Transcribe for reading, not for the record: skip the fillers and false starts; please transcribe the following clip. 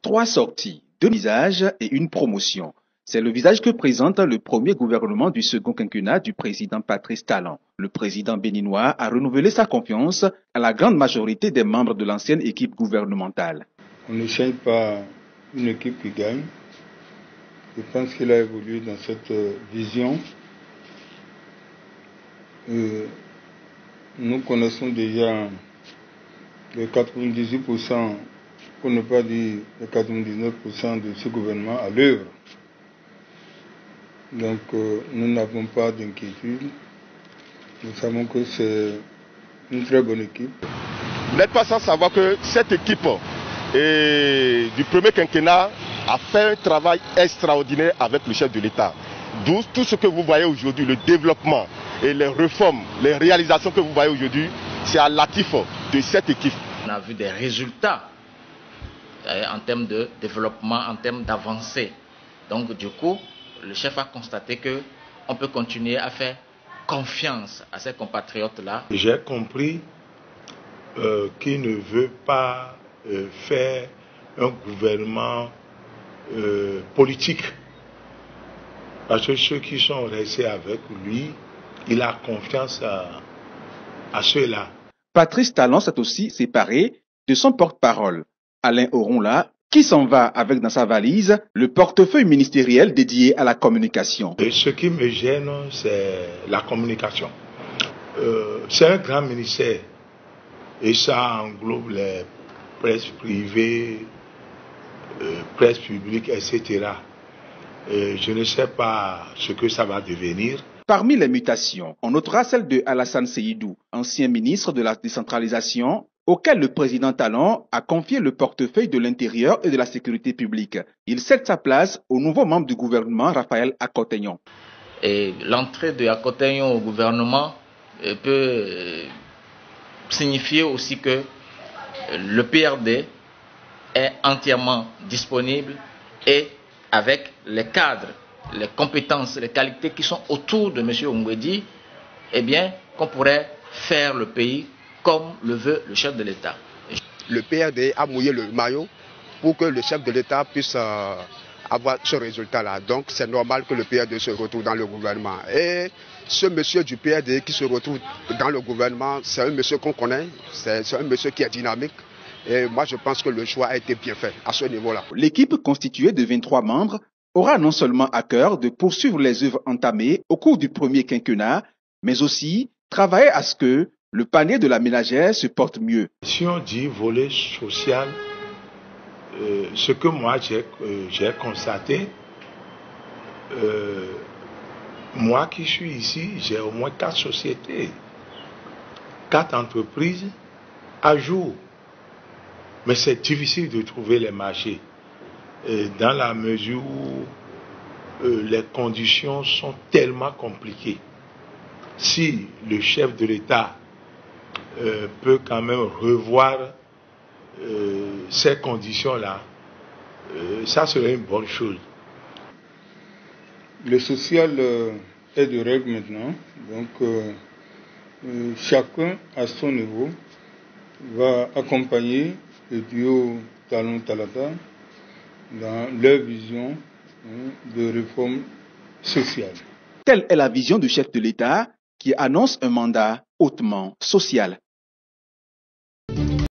3 sorties, 2 visages et une promotion. C'est le visage que présente le premier gouvernement du second quinquennat du président Patrice Talon. Le président béninois a renouvelé sa confiance à la grande majorité des membres de l'ancienne équipe gouvernementale. On ne change pas une équipe qui gagne. Je pense qu'il a évolué dans cette vision. Nous connaissons déjà les 98%, pour ne pas dire les 99% de ce gouvernement à l'œuvre. Donc nous n'avons pas d'inquiétude. Nous savons que c'est une très bonne équipe. Vous n'êtes pas sans savoir que cette équipe du premier quinquennat a fait un travail extraordinaire avec le chef de l'État. D'où tout ce que vous voyez aujourd'hui, le développement et les réformes, les réalisations que vous voyez aujourd'hui, c'est à l'actif de cette équipe. On a vu des résultats en termes de développement, en termes d'avancée. Donc du coup, le chef a constaté qu'on peut continuer à faire confiance à ces compatriotes-là. J'ai compris qu'il ne veut pas faire un gouvernement politique. Parce que ceux qui sont restés avec lui, il a confiance à ceux-là. Patrice Talon s'est aussi séparé de son porte-parole, Alain Oronla, qui s'en va avec dans sa valise le portefeuille ministériel dédié à la communication. Et ce qui me gêne, c'est la communication. C'est un grand ministère et ça englobe les presses privées, presse publique, etc. Je ne sais pas ce que ça va devenir. Parmi les mutations, on notera celle de Alassane Seydou, ancien ministre de la décentralisation, auquel le président Talon a confié le portefeuille de l'Intérieur et de la Sécurité publique. Il cède sa place au nouveau membre du gouvernement, Raphaël Akotenyon. Et l'entrée de Akotenyon au gouvernement peut signifier aussi que le PRD est entièrement disponible et avec les cadres, les compétences, les qualités qui sont autour de M. Ongwedi, eh bien, qu'on pourrait faire le pays comme le veut le chef de l'État. Le PRD a mouillé le maillot pour que le chef de l'État puisse avoir ce résultat-là. Donc c'est normal que le PRD se retrouve dans le gouvernement. Et ce monsieur du PRD qui se retrouve dans le gouvernement, c'est un monsieur qu'on connaît, c'est un monsieur qui est dynamique. Et moi je pense que le choix a été bien fait à ce niveau-là. L'équipe constituée de 23 membres aura non seulement à cœur de poursuivre les œuvres entamées au cours du premier quinquennat, mais aussi travailler à ce que le panier de la ménagère se porte mieux. Si on dit volet social, ce que moi j'ai constaté, moi qui suis ici, j'ai au moins 4 sociétés, 4 entreprises à jour. Mais c'est difficile de trouver les marchés dans la mesure où les conditions sont tellement compliquées. Si le chef de l'État peut quand même revoir ces conditions-là, ça serait une bonne chose. Le social est de règle maintenant, donc chacun à son niveau va accompagner le duo Talon-Talata dans leur vision de réforme sociale. Telle est la vision du chef de l'État qui annonce un mandat hautement social.